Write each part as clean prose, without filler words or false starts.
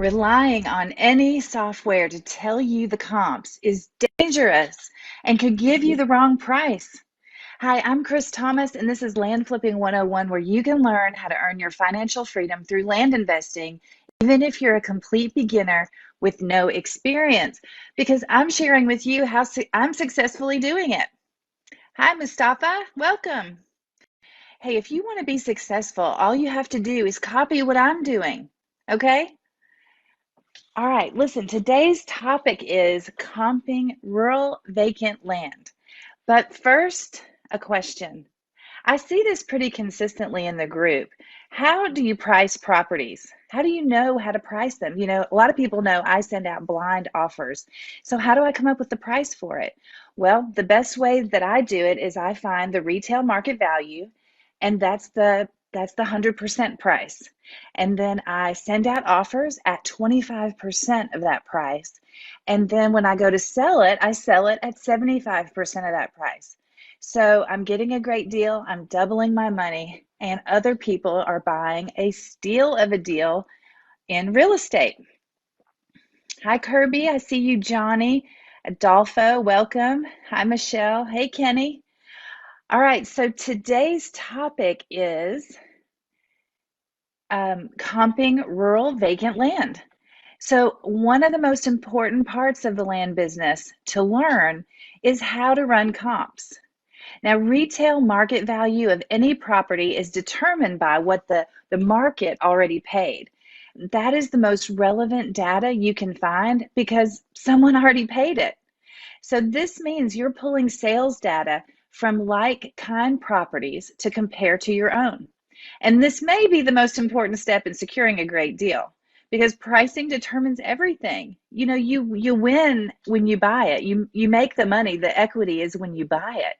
Relying on any software to tell you the comps is dangerous and could give you the wrong price. Hi, I'm Chris Thomas, and this is Land Flipping 101, where you can learn how to earn your financial freedom through land investing, even if you're a complete beginner with no experience, because I'm sharing with you how I'm successfully doing it. Hi, Mustafa. Welcome. Hey, if you want to be successful, all you have to do is copy what I'm doing, okay? All right, listen, today's topic is comping rural vacant land. But first, a question. I see this pretty consistently in the group. How do you price properties? How do you know how to price them? You know, a lot of people know I send out blind offers. So how do I come up with the price for it? Well, the best way that I do it is I find the retail market value, and that's the 100% price. And then I send out offers at 25% of that price. And then when I go to sell it, I sell it at 75% of that price. So I'm getting a great deal, I'm doubling my money, and other people are buying a steal of a deal in real estate. Hi, Kirby. I see you, Johnny. Adolfo, welcome. Hi, Michelle. Hey, Kenny. All right, so today's topic is comping rural vacant land. So one of the most important parts of the land business to learn is how to run comps. Now, retail market value of any property is determined by what the market already paid. That is the most relevant data you can find because someone already paid it. So this means you're pulling sales data from like-kind properties to compare to your own. And this may be the most important step in securing a great deal because pricing determines everything. You know, you win when you buy it. You make the money, the equity is when you buy it.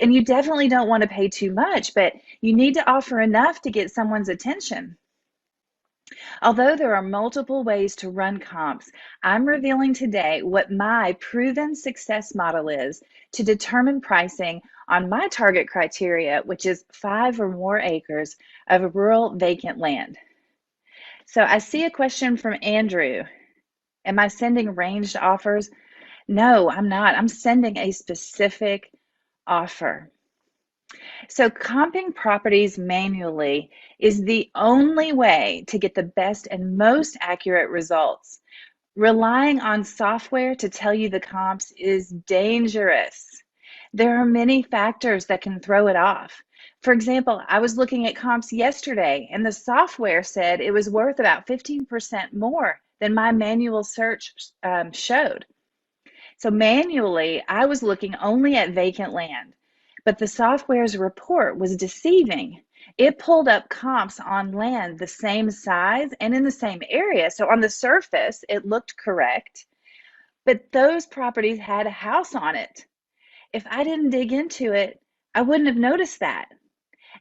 And you definitely don't want to pay too much, but you need to offer enough to get someone's attention. Although there are multiple ways to run comps, I'm revealing today what my proven success model is to determine pricing on my target criteria, which is 5 or more acres of rural vacant land. So I see a question from Andrew. Am I sending ranged offers? No, I'm not. I'm sending a specific offer. So comping properties manually is the only way to get the best and most accurate results. Relying on software to tell you the comps is dangerous. There are many factors that can throw it off. For example, I was looking at comps yesterday and the software said it was worth about 15% more than my manual search showed. So manually, I was looking only at vacant land. But the software's report was deceiving. It pulled up comps on land the same size and in the same area. So on the surface, it looked correct, but those properties had a house on it. If I didn't dig into it, I wouldn't have noticed that.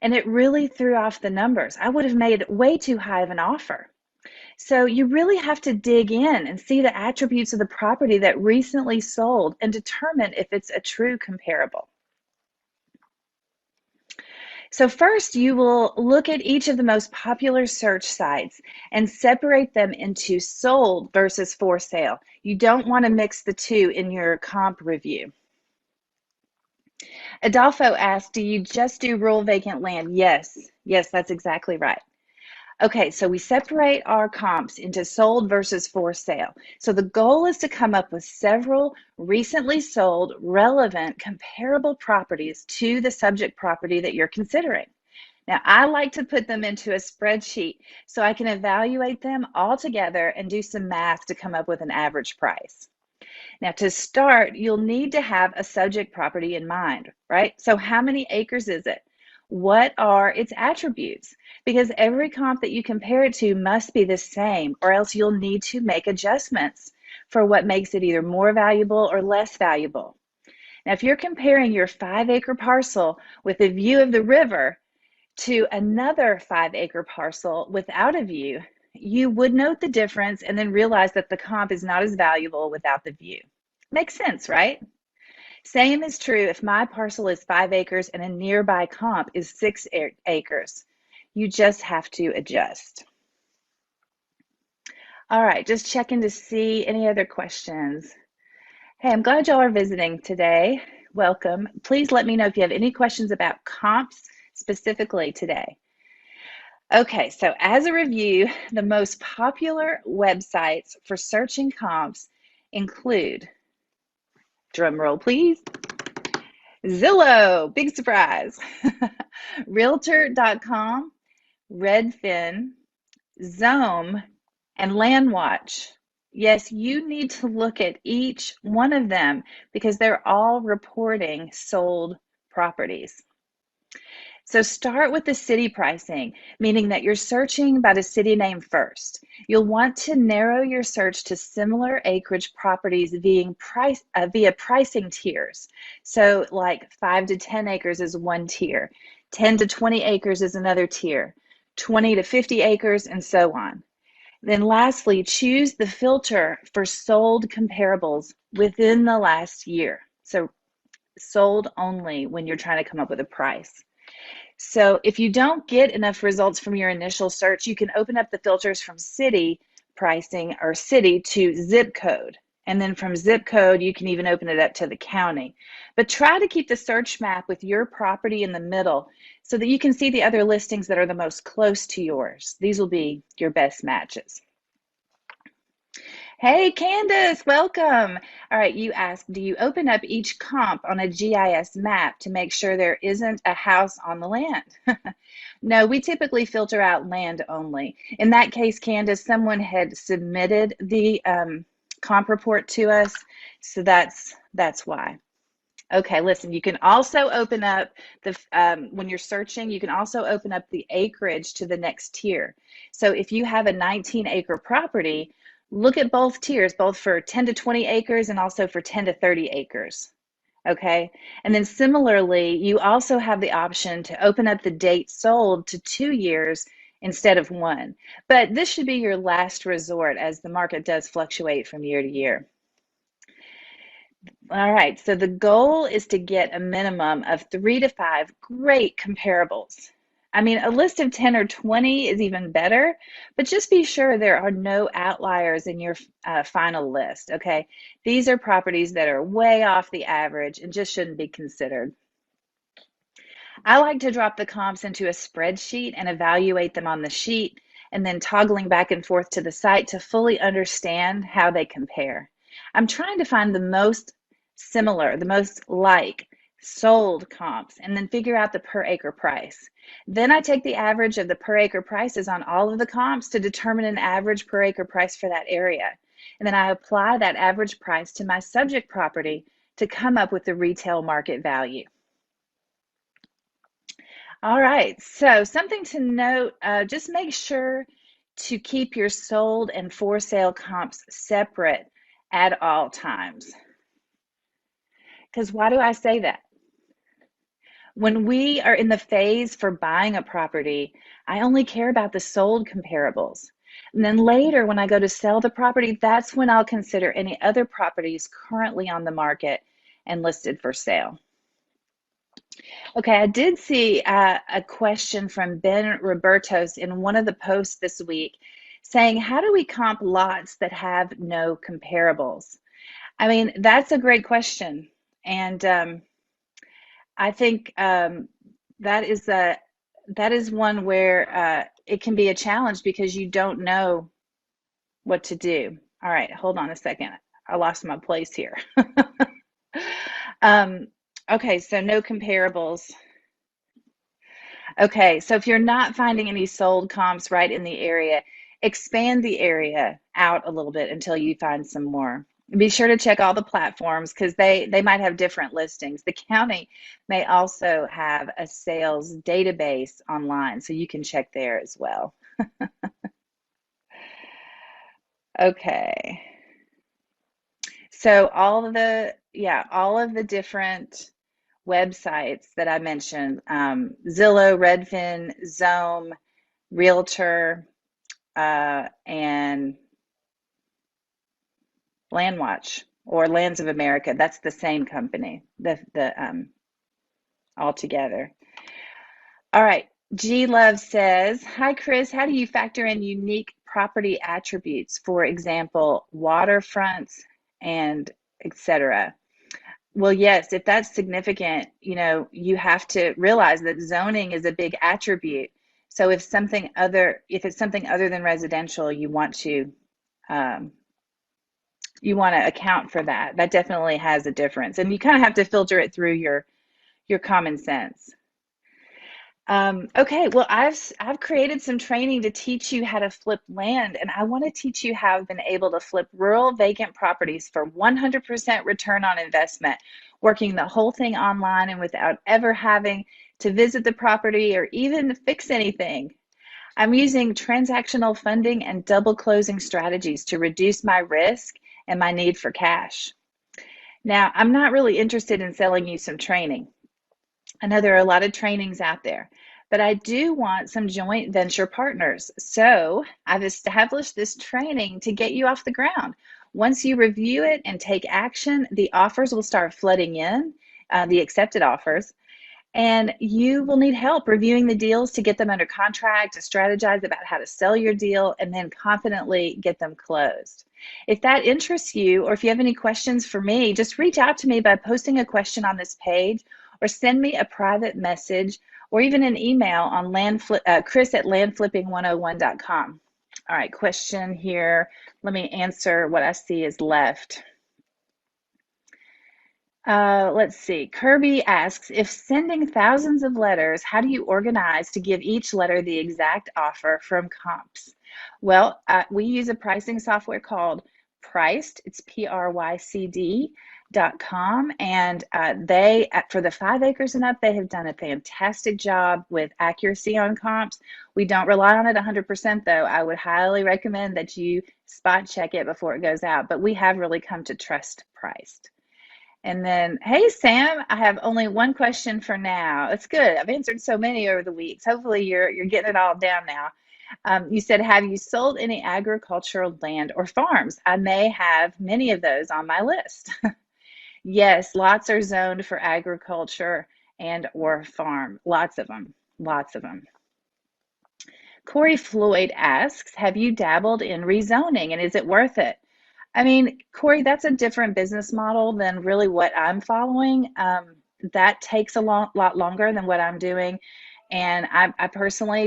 And it really threw off the numbers. I would have made way too high of an offer. So you really have to dig in and see the attributes of the property that recently sold and determine if it's a true comparable. So first, you will look at each of the most popular search sites and separate them into sold versus for sale. You don't want to mix the two in your comp review. Adolfo asked, do you just do rural vacant land? Yes, that's exactly right. Okay, so we separate our comps into sold versus for sale. So the goal is to come up with several recently sold, relevant, comparable properties to the subject property that you're considering. Now, I like to put them into a spreadsheet so I can evaluate them all together and do some math to come up with an average price. Now, to start, you'll need to have a subject property in mind, right? So how many acres is it? What are its attributes? Because every comp that you compare it to must be the same, or else you'll need to make adjustments for what makes it either more valuable or less valuable. Now, if you're comparing your 5-acre parcel with a view of the river to another 5-acre parcel without a view, you would note the difference and then realize that the comp is not as valuable without the view. Makes sense, right? Same is true if my parcel is 5 acres and a nearby comp is 6 acres. You just have to adjust. All right, just checking to see any other questions. Hey, I'm glad y'all are visiting today. Welcome. Please let me know if you have any questions about comps specifically today. Okay, so as a review, the most popular websites for searching comps include, drum roll please, Zillow, big surprise, Realtor.com, Redfin, Zome, and Landwatch. Yes, you need to look at each one of them because they're all reporting sold properties. So start with the city pricing, meaning that you're searching by the city name first. You'll want to narrow your search to similar acreage properties via pricing tiers. So like 5 to 10 acres is one tier, 10 to 20 acres is another tier, 20 to 50 acres, and so on. Then lastly, choose the filter for sold comparables within the last year. So sold only when you're trying to come up with a price. So if you don't get enough results from your initial search, you can open up the filters from city pricing or city to zip code. And then from zip code, you can even open it up to the county. But try to keep the search map with your property in the middle so that you can see the other listings that are the most close to yours. These will be your best matches. Hey, Candace, welcome. All right, you asked, do you open up each comp on a GIS map to make sure there isn't a house on the land? No, we typically filter out land only. In that case, Candace, someone had submitted the comp report to us, so that's why. Okay, listen, you can also open up the, when you're searching, you can also open up the acreage to the next tier. So if you have a 19-acre property, look at both tiers, both for 10 to 20 acres and also for 10 to 30 acres. Okay, and then similarly, you also have the option to open up the date sold to 2 years instead of 1. But this should be your last resort as the market does fluctuate from year to year. All right, so the goal is to get a minimum of 3 to 5 great comparables. I mean, a list of 10 or 20 is even better, but just be sure there are no outliers in your final list, okay? These are properties that are way off the average and just shouldn't be considered. I like to drop the comps into a spreadsheet and evaluate them on the sheet, and then toggling back and forth to the site to fully understand how they compare. I'm trying to find the most similar, the most like sold comps, and then figure out the per acre price. Then I take the average of the per acre prices on all of the comps to determine an average per acre price for that area. And then I apply that average price to my subject property to come up with the retail market value. All right, so something to note, just make sure to keep your sold and for sale comps separate at all times. Because why do I say that? When we are in the phase for buying a property, I only care about the sold comparables. And then later, when I go to sell the property, that's when I'll consider any other properties currently on the market and listed for sale. Okay, I did see a question from Ben Robertos in one of the posts this week saying, how do we comp lots that have no comparables? I mean, that's a great question. And I think that is one where it can be a challenge because you don't know what to do. All right, hold on a second. I lost my place here. Okay, so no comparables. Okay, so if you're not finding any sold comps right in the area, expand the area out a little bit until you find some more. Be sure to check all the platforms because they might have different listings. The county may also have a sales database online, so you can check there as well. Okay. So all of the different websites that I mentioned, Zillow, Redfin, Zome, Realtor, and Landwatch or Lands of America. That's the same company, all together. All right. G Love says, hi, Chris. How do you factor in unique property attributes, for example, waterfronts and etc. Well, yes, if that's significant, you have to realize that zoning is a big attribute. So if it's something other than residential, um, you want to account for that. That definitely has a difference, and you kind of have to filter it through your common sense. Okay, well, I've created some training to teach you how to flip land, and I want to teach you how I've been able to flip rural vacant properties for 100% return on investment, working the whole thing online and without ever having to visit the property or even fix anything. I'm using transactional funding and double closing strategies to reduce my risk and my need for cash. Now, I'm not really interested in selling you some training. I know there are a lot of trainings out there, but I do want some joint venture partners. So I've established this training to get you off the ground. Once you review it and take action, the offers will start flooding in, the accepted offers, and you will need help reviewing the deals to get them under contract, to strategize about how to sell your deal, and then confidently get them closed. If that interests you, or if you have any questions for me, just reach out to me by posting a question on this page, or send me a private message, or even an email on Chris at landflipping101.com. All right, question here. Let me answer what I see is left. Let's see. Kirby asks, if sending thousands of letters, how do you organize to give each letter the exact offer from comps? Well, we use a pricing software called Priced. It's PRYCD.com. And for the 5 acres and up, they have done a fantastic job with accuracy on comps. We don't rely on it 100%, though. I would highly recommend that you spot check it before it goes out. But we have really come to trust Priced. And then, hey, Sam, I have only one question for now. It's good. I've answered so many over the weeks. Hopefully you're getting it all down now. You said, have you sold any agricultural land or farms? I may have many of those on my list. Yes, lots are zoned for agriculture and or farm. Lots of them. Lots of them. Corey Floyd asks, have you dabbled in rezoning and is it worth it? I mean, Corey, that's a different business model than really what I'm following. That takes a lot longer than what I'm doing. And I personally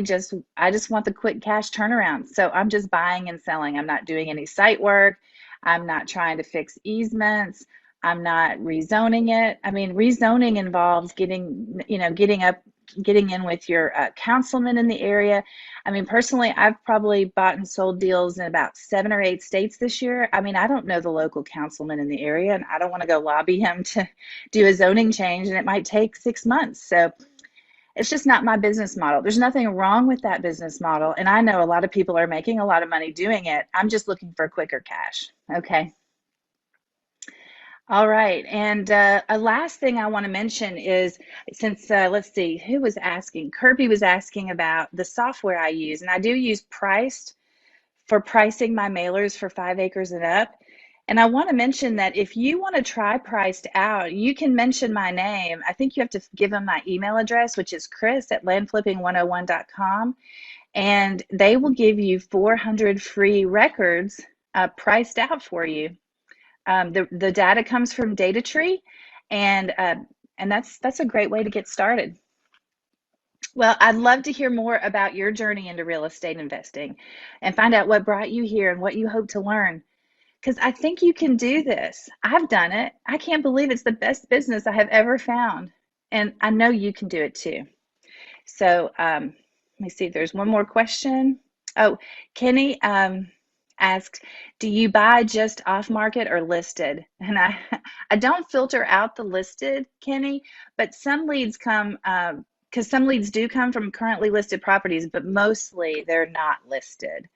I just want the quick cash turnaround. So I'm just buying and selling. I'm not doing any site work. I'm not trying to fix easements. I'm not rezoning it. I mean, rezoning involves getting in with your councilman in the area. I mean, personally, I've probably bought and sold deals in about 7 or 8 states this year. I mean, I don't know the local councilman in the area, and I don't want to go lobby him to do a zoning change, and it might take 6 months. So it's just not my business model. There's nothing wrong with that business model, and I know a lot of people are making a lot of money doing it. I'm just looking for quicker cash. Okay. All right, and a last thing I want to mention is, since let's see, who was asking? Kirby was asking about the software I use, and I do use Priced for pricing my mailers for 5 acres and up. And I want to mention that if you want to try Priced out, you can mention my name. I think you have to give them my email address, which is Chris at landflipping101.com, and they will give you 400 free records priced out for you. The data comes from DataTree, and that's a great way to get started. Well, I'd love to hear more about your journey into real estate investing and find out what brought you here and what you hope to learn. Because I think you can do this. I've done it. I can't believe it's the best business I have ever found. And I know you can do it too. So let me see if there's one more question. Oh, Kenny asks, do you buy just off market or listed? And I don't filter out the listed, Kenny, but some leads come, because some leads do come from currently listed properties, but mostly they're not listed.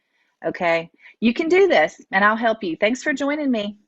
Okay, you can do this and I'll help you. Thanks for joining me.